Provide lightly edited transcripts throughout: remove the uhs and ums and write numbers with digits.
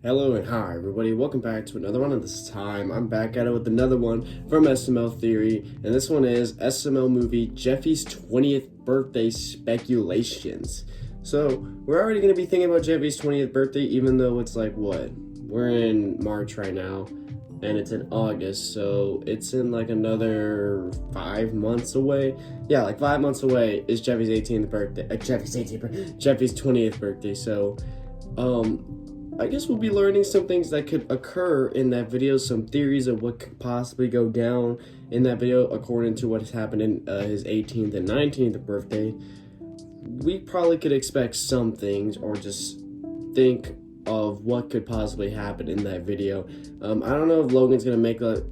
Hello and hi everybody, welcome back to another one, and this time I'm back at it with another one from SML Theory, and this one is SML movie Jeffy's 20th birthday speculations. So, we're already going to be thinking about Jeffy's 20th birthday, even though it's like, what? We're in March right now, and it's in August, so it's in like another 5 months away. Yeah, like 5 months away is Jeffy's 18th birthday, Jeffy's 20th birthday, so, I guess we'll be learning some things that could occur in that video, some theories of what could possibly go down in that video according to what has happened in his 18th and 19th birthday. We probably could expect some things or just think of what could possibly happen in that video. I don't know if Logan's gonna make a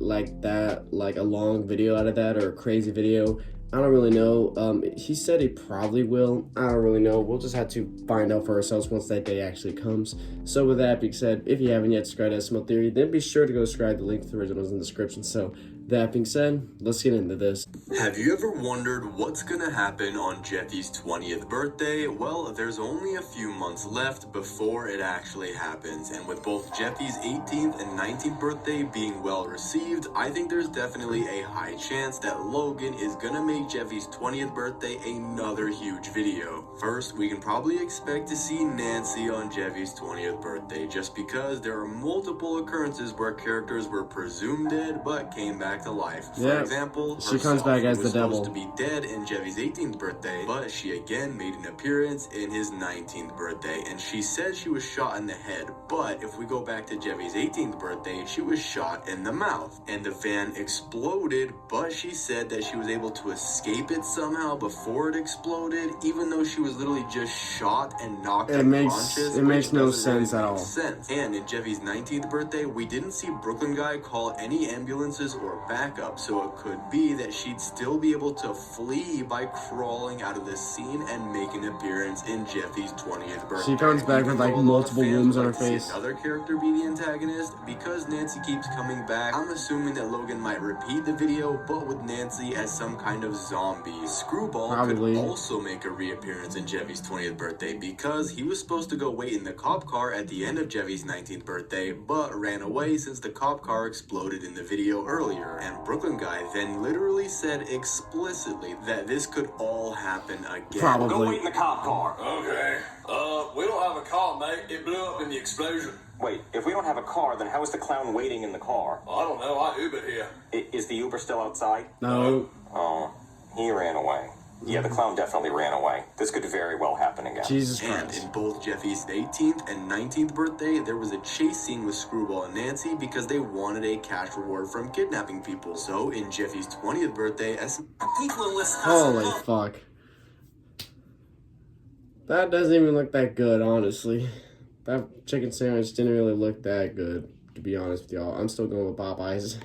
long video out of that or a crazy video. I don't really know. He said he probably will. I don't really know. We'll just have to find out for ourselves once that day actually comes. So with that being said, if you haven't yet subscribed to SML Theory, then be sure to go subscribe. The link to the originals in the description. So that being said, let's get into this. Have you ever wondered what's gonna happen on Jeffy's 20th birthday? Well, there's only a few months left before it actually happens, and with both Jeffy's 18th and 19th birthday being well received, I think there's definitely a high chance that Logan is gonna make Jeffy's 20th birthday another huge video. First, we can probably expect to see Nancy on Jeffy's 20th birthday, just because there are multiple occurrences where characters were presumed dead but came back to life. For example, she comes back as the devil. Supposed to be dead in Jeffy's 18th birthday, but she again made an appearance in his 19th birthday, and she said she was shot in the head. But if we go back to Jeffy's 18th birthday, she was shot in the mouth, and the van exploded, but she said that she was able to escape it somehow before it exploded, even though she was literally just shot and knocked unconscious. It makes no sense at all. And in Jeffy's 19th birthday, we didn't see Brooklyn Guy call any ambulances or backup, so it could be that she'd still be able to flee by crawling out of the scene and make an appearance in Jeffy's 20th birthday. She comes back with like multiple wounds on her face. Another character be the antagonist. Because Nancy keeps coming back, I'm assuming that Logan might repeat the video, but with Nancy as some kind of zombie. Screwball could also make a reappearance in Jeffy's 20th birthday, because he was supposed to go wait in the cop car at the end of Jeffy's 19th birthday, but ran away since the cop car exploded in the video earlier. And Brooklyn Guy then literally said explicitly that this could all happen again. Probably. Go wait in the cop car. Okay. We don't have a car, mate. It blew up in the explosion. Wait, if we don't have a car, then how is the clown waiting in the car? I don't know. I Ubered here. Is the Uber still outside? No. Oh, he ran away. Yeah, the clown definitely ran away. This could very well happen again. Jesus Christ. And in both Jeffy's 18th and 19th birthday, there was a chase scene with Screwball and Nancy because they wanted a cash reward from kidnapping people. So in Jeffy's 20th birthday, holy fuck. That doesn't even look that good, honestly. That chicken sandwich didn't really look that good, to be honest with y'all. I'm still going with Popeyes.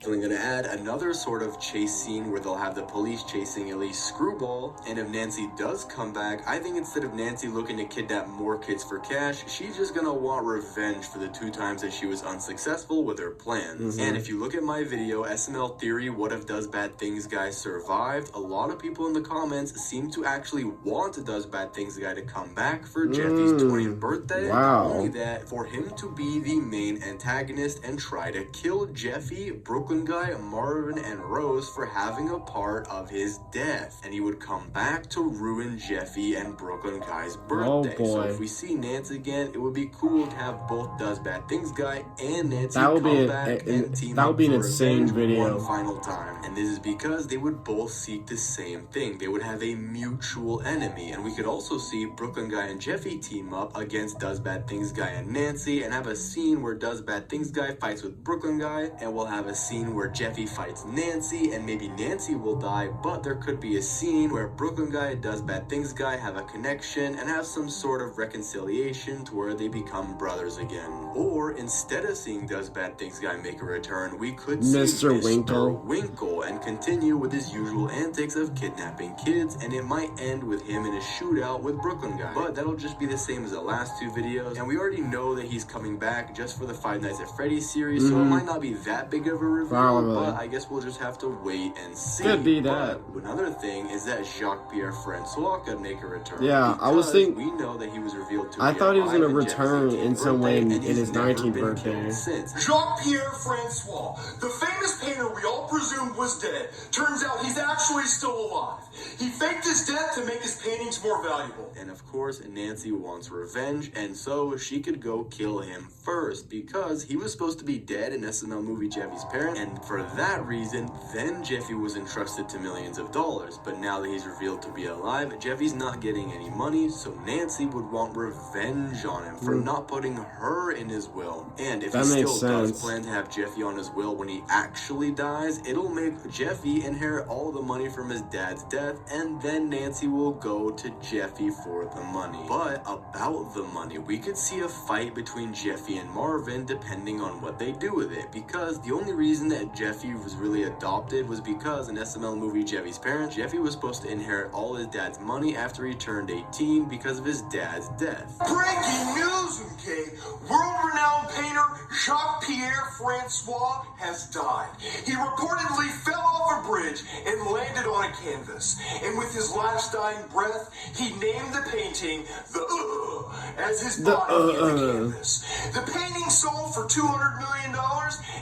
So I'm gonna add another sort of chase scene where they'll have the police chasing at least Screwball, and if Nancy does come back, I think instead of Nancy looking to kidnap more kids for cash, she's just gonna want revenge for the 2 times that she was unsuccessful with her plans. And if you look at my video, SML Theory, What If Does Bad Things Guy survived, a lot of people in the comments seem to actually want Does Bad Things Guy to come back for Jeffy's 20th birthday. Wow. Not only that, for him to be the main antagonist and try to kill Jeffy, Brooklyn Guy, Marvin, and Rose for having a part of his death, and he would come back to ruin Jeffy and Brooklyn Guy's birthday. So if we see Nancy again, it would be cool to have both Does Bad Things Guy and Nancy come back and team up for an insane video. one final time. And this is because they would both seek the same thing. They would have a mutual enemy, and we could also see Brooklyn Guy and Jeffy team up against Does Bad Things Guy and Nancy, and have a scene where Does Bad Things Guy fights with Brooklyn Guy, and we'll have a scene where Jeffy fights Nancy, and maybe Nancy will die, but there could be a scene where Brooklyn Guy and Does Bad Things Guy have a connection and have some sort of reconciliation to where they become brothers again. Or instead of seeing Does Bad Things Guy make a return, we could see Mr. Winkle and continue with his usual antics of kidnapping kids, and it might end with him in a shootout with Brooklyn Guy. But that'll just be the same as the last 2 videos, and we already know that he's coming back just for the Five Nights at Freddy's series, so it might not be that big of a reveal, Probably. but I guess we'll just have to wait and see. Could be that. But another thing is that Jacques-Pierre Francois could make a return. Yeah, I was thinking. We know that he was revealed to I be thought he was alive gonna in Jeffy's return 18th in some way birthday, in and he's his never 19th been birthday. killed since. Jacques-Pierre Francois, the famous painter we all presumed was dead, turns out he's actually still alive. He faked his death to make his paintings more valuable. And of course, Nancy wants revenge, and so she could go kill him first, because he was supposed to be dead in SML movie Jeffy's parents, and for that reason, then Jeffy was entrusted to millions of dollars. But now that he's revealed to be alive, Jeffy's not getting any money, so Nancy would want revenge on him for not putting her in his will. And if That he makes still does sense. plan to have Jeffy on his will when he actually dies, it'll make Jeffy inherit all the money from his dad's death, and then Nancy will go to Jeffy for the money. But about the money, we could see a fight between Jeffy and Marvin depending on what they do with it, because the only reason that Jeffy was really adopted was because in SML movie Jeffy's parents, Jeffy was supposed to inherit all his dad's money after he turned 18 because of his dad's death. Breaking news, okay? World-renowned painter Jacques-Pierre Francois has died. He reportedly fell off a bridge and landed on a canvas. And with his last dying breath, he named the painting as his body in the canvas. The painting sold for $200 million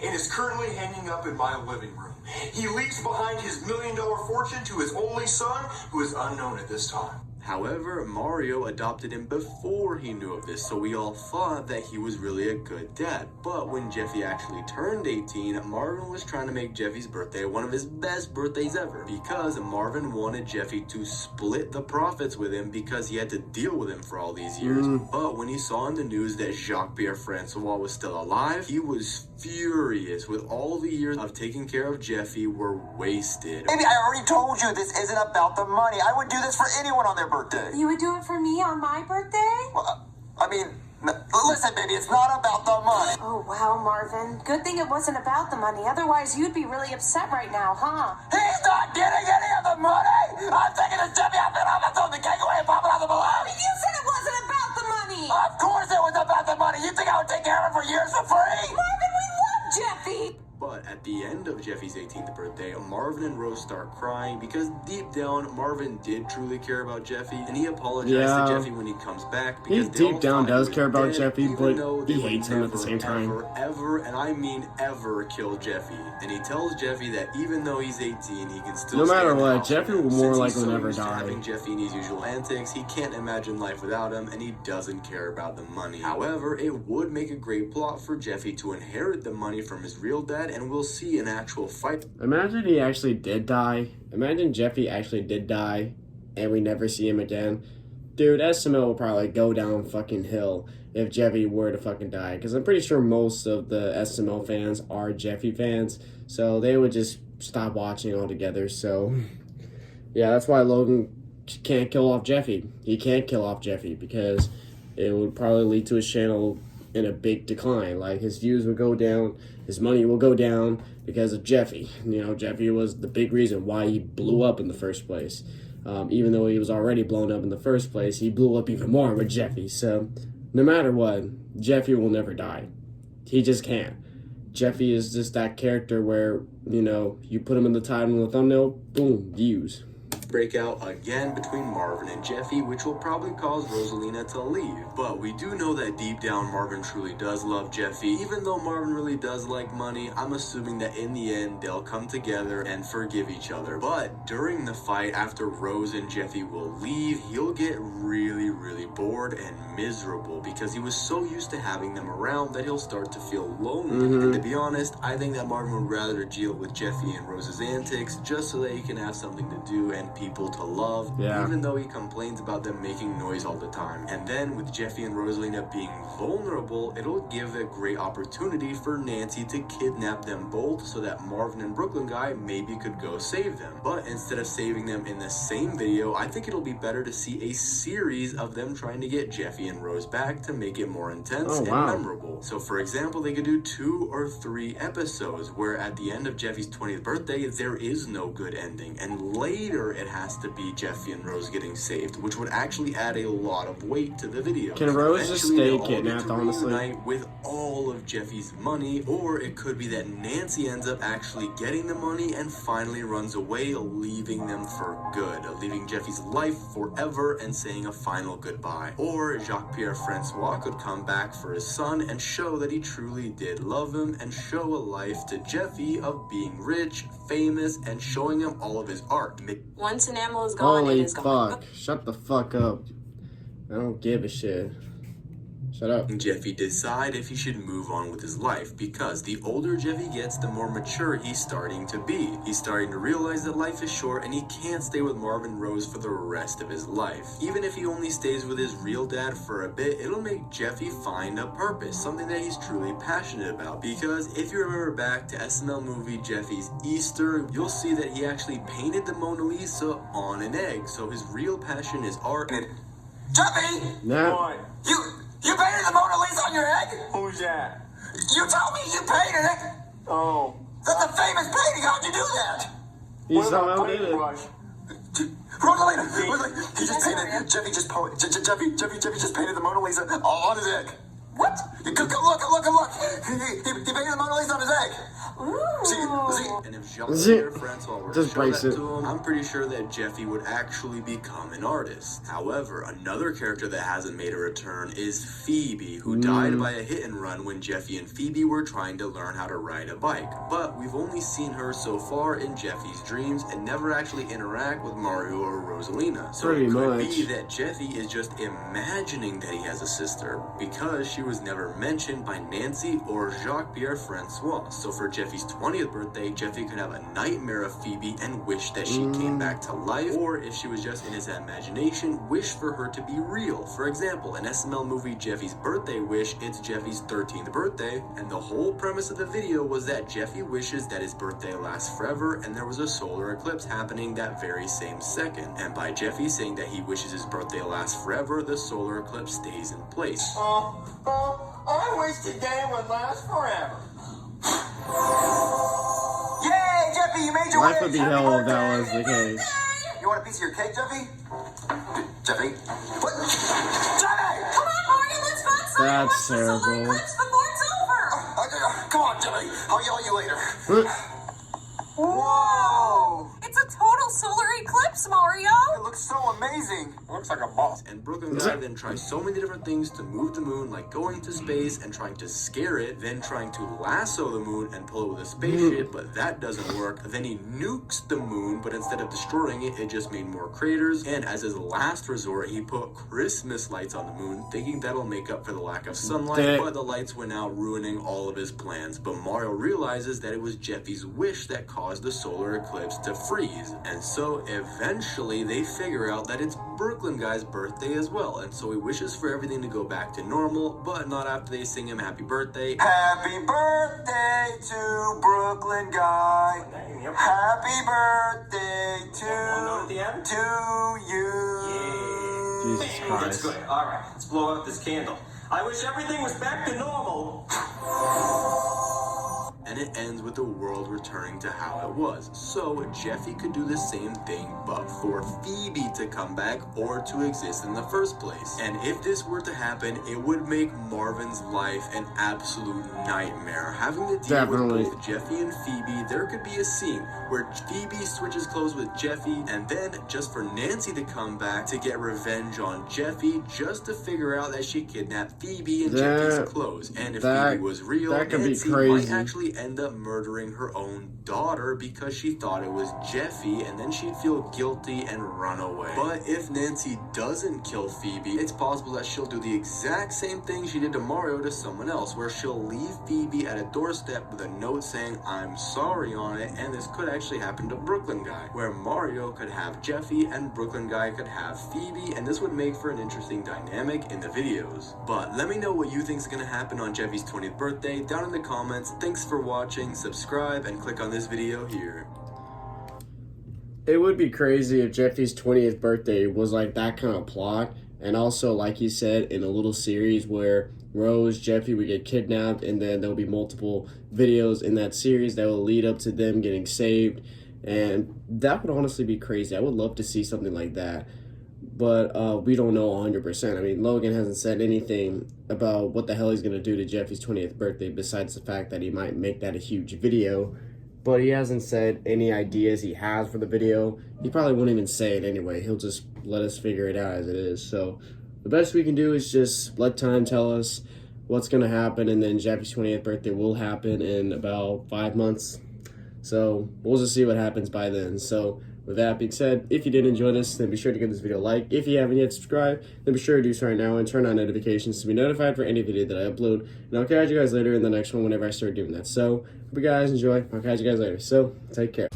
and is currently hanging up in my living room. He leaves behind his $1 million fortune to his only son, who is unknown at this time. However, Mario adopted him before he knew of this, so we all thought that he was really a good dad. But when Jeffy actually turned 18, Marvin was trying to make Jeffy's birthday one of his best birthdays ever, because Marvin wanted Jeffy to split the profits with him because he had to deal with him for all these years. But when he saw in the news that Jacques-Pierre Francois was still alive, he was furious. With all the years of taking care of Jeffy were wasted. Baby, I already told you this isn't about the money. I would do this for anyone on their birthday. You would do it for me on my birthday? Well, I mean, listen, baby, it's not about the money. Oh, wow, Marvin. Good thing it wasn't about the money. Otherwise, you'd be really upset right now, huh? He's not getting any of the money. I'm taking this Jeffy outfit off and throwing the cake away and popping out the balloon. You said it wasn't about the money! Of course it was about the money. You think I would take care of it for years for free? Marvin, we love Jeffy! But at the end of Jeffy's 18th birthday, Marvin and Rose start crying because deep down, Marvin did truly care about Jeffy, and he apologized to Jeffy when he comes back. He Because deep down does care about dead, Jeffy, even but though he they would hates him at the never, same time. Ever, and I mean ever, kill Jeffy. And he tells Jeffy that even though he's 18, he can still No stay matter in the what, house Jeffy with him. will more Since likely he's so never used to die. having Jeffy in his usual antics, he can't imagine life without him, and he doesn't care about the money. However, it would make a great plot for Jeffy to inherit the money from his real dad, and we'll see an actual fight. Imagine he actually did die. Imagine Jeffy actually did die and we never see him again. Dude, SML will probably go down fucking hill if Jeffy were to fucking die. Because I'm pretty sure most of the SML fans are Jeffy fans. So they would just stop watching altogether. So, yeah, that's why Logan can't kill off Jeffy. He can't kill off Jeffy because it would probably lead to his channel in a big decline. Like, his views would go down, his money will go down because of Jeffy. You know, Jeffy was the big reason why he blew up in the first place. Even though he was already blown up in the first place, he blew up even more with Jeffy. So, no matter what, Jeffy will never die. He just can't. Jeffy is just that character where, you know, you put him in the title and the thumbnail, boom, views. Breakout again between Marvin and Jeffy, which will probably cause Rosalina to leave. But we do know that deep down Marvin truly does love Jeffy. Even though Marvin really does like money, I'm assuming that in the end they'll come together and forgive each other. But during the fight, after Rose and Jeffy will leave, he'll get really bored and miserable because he was so used to having them around that he'll start to feel lonely. And to be honest, I think that Marvin would rather deal with Jeffy and Rose's antics just so that he can have something to do and people to love, even though he complains about them making noise all the time. And then with Jeffy and Rosalina being vulnerable, it'll give a great opportunity for Nancy to kidnap them both so that Marvin and Brooklyn Guy maybe could go save them. But instead of saving them in the same video, I think it'll be better to see a series of them trying to get get Jeffy and Rose back to make it more intense Oh, and wow. memorable. So for example, they could do 2 or 3 episodes where at the end of Jeffy's 20th birthday, there is no good ending. And later it has to be Jeffy and Rose getting saved, which would actually add a lot of weight to the video. Can Rose just Eventually, stay they'll all get kidnapped, to honestly? reunite with all of Jeffy's money, or it could be that Nancy ends up actually getting the money and finally runs away, leaving them for good, leaving Jeffy's life forever and saying a final goodbye. Or Jacques-Pierre Francois could come back for his son and show that he truly did love him and show a life to Jeffy of being rich, famous, and showing him all of his art. Once an animal is gone, Holy it is gone. fuck. Shut the fuck up. I don't give a shit. Shut up. Jeffy decide if he should move on with his life, because the older Jeffy gets, the more mature he's starting to be. He's starting to realize that life is short and he can't stay with Marvin Rose for the rest of his life. Even if he only stays with his real dad for a bit, it'll make Jeffy find a purpose, something that he's truly passionate about. Because if you remember back to SML movie Jeffy's Easter, you'll see that he actually painted the Mona Lisa on an egg. So his real passion is art. Jeffy! Nah. You painted the Mona Lisa on your egg? Who's that? You told me you painted it! Oh. That's a famous painting, how'd you do that? He somehow did it. Rosalina, he just painted, Jeffy just painted the Mona Lisa on his egg. What? Come look. He painted the Mona Lisa on his egg. Ooh. See? And if Jacques-Pierre Francois were to Just show brace that it. to him, I'm pretty sure that Jeffy would actually become an artist. However, another character that hasn't made a return is Phoebe, who died by a hit and run when Jeffy and Phoebe were trying to learn how to ride a bike. But we've only seen her so far in Jeffy's dreams and never actually interact with Mario or Rosalina. So Pretty it could much. be that Jeffy is just imagining that he has a sister because she was never mentioned by Nancy or Jacques-Pierre Francois. So for Jeffy's 20th birthday, Jeffy could have a nightmare of Phoebe and wish that she came back to life, or if she was just in his imagination, wish for her to be real. For example, in SML movie Jeffy's Birthday Wish, it's Jeffy's 13th birthday, and the whole premise of the video was that Jeffy wishes that his birthday lasts forever, and there was a solar eclipse happening that very same second. And by Jeffy saying that he wishes his birthday lasts forever, the solar eclipse stays in place. I wish today would last forever. Yay, Jeffy, you made your Life wish. would be Happy hell if birthday. that was the case. You want a piece of your cake, Jeffy? Jeffy? What? Jeffy! Come on, Mario, let's find something. That's Watch the solar terrible. eclipse before it's over. Come on, Jeffy. I'll yell at you later. Whoa! It's a total solar eclipse, Mario. It looks so amazing. Looks like a boss. And Brooklyn Guy then tries so many different things to move the moon, like going to space and trying to scare it, then trying to lasso the moon and pull it with a spaceship, but that doesn't work. Then he nukes the moon, but instead of destroying it, it just made more craters. And as his last resort, he put Christmas lights on the moon, thinking that'll make up for the lack of sunlight, but the lights went out, ruining all of his plans. But Mario realizes that it was Jeffy's wish that caused the solar eclipse to freeze. And so eventually they figure out that it's Brooklyn Guy's birthday as well. And so he wishes for everything to go back to normal, but not after they sing him happy birthday. Happy birthday to Brooklyn Guy. Happy birthday to you. Jesus That's Christ. good. All right, let's blow out this candle. I wish everything was back to normal. And it ends with the world returning to how it was. So Jeffy could do the same thing, but for Phoebe to come back or to exist in the first place. And if this were to happen, it would make Marvin's life an absolute nightmare. Having to deal Definitely. with both Jeffy and Phoebe, there could be a scene where Phoebe switches clothes with Jeffy, and then just for Nancy to come back to get revenge on Jeffy, just to figure out that she kidnapped Phoebe in Jeffy's clothes. And if that- Phoebe was real, that could be Nancy crazy. might actually end up murdering her own daughter because she thought it was Jeffy, and then she'd feel guilty and run away. But if Nancy doesn't kill Phoebe, it's possible that she'll do the exact same thing she did to Mario to someone else, where she'll leave Phoebe at a doorstep with a note saying "I'm sorry" on it, and this could actually happen to Brooklyn Guy, where Mario could have Jeffy and Brooklyn Guy could have Phoebe, and this would make for an interesting dynamic in the videos. But let me know what you think is going to happen on Jeffy's 20th birthday down in the comments. Thanks for watching, subscribe, and click on this video here. It would be crazy if Jeffy's 20th birthday was like that kind of plot, And also, like he said, in a little series where Rose, Jeffy would get kidnapped, and then there'll be multiple videos in that series that will lead up to them getting saved. And that would honestly be crazy. I would love to see something like that. But we don't know 100%. I mean, Logan hasn't said anything about what the hell he's going to do to Jeffy's 20th birthday besides the fact that he might make that a huge video. But he hasn't said any ideas he has for the video. He probably won't even say it anyway. He'll just let us figure it out as it is. So the best we can do is just let time tell us what's going to happen. And then Jeffy's 20th birthday will happen in about 5 months. So we'll just see what happens by then. So with that being said, if you did enjoy this, then be sure to give this video a like. If you haven't yet subscribed, then be sure to do so right now and turn on notifications to be notified for any video that I upload. And I'll catch you guys later in the next one whenever I start doing that. So hope you guys enjoy. I'll catch you guys later. So take care.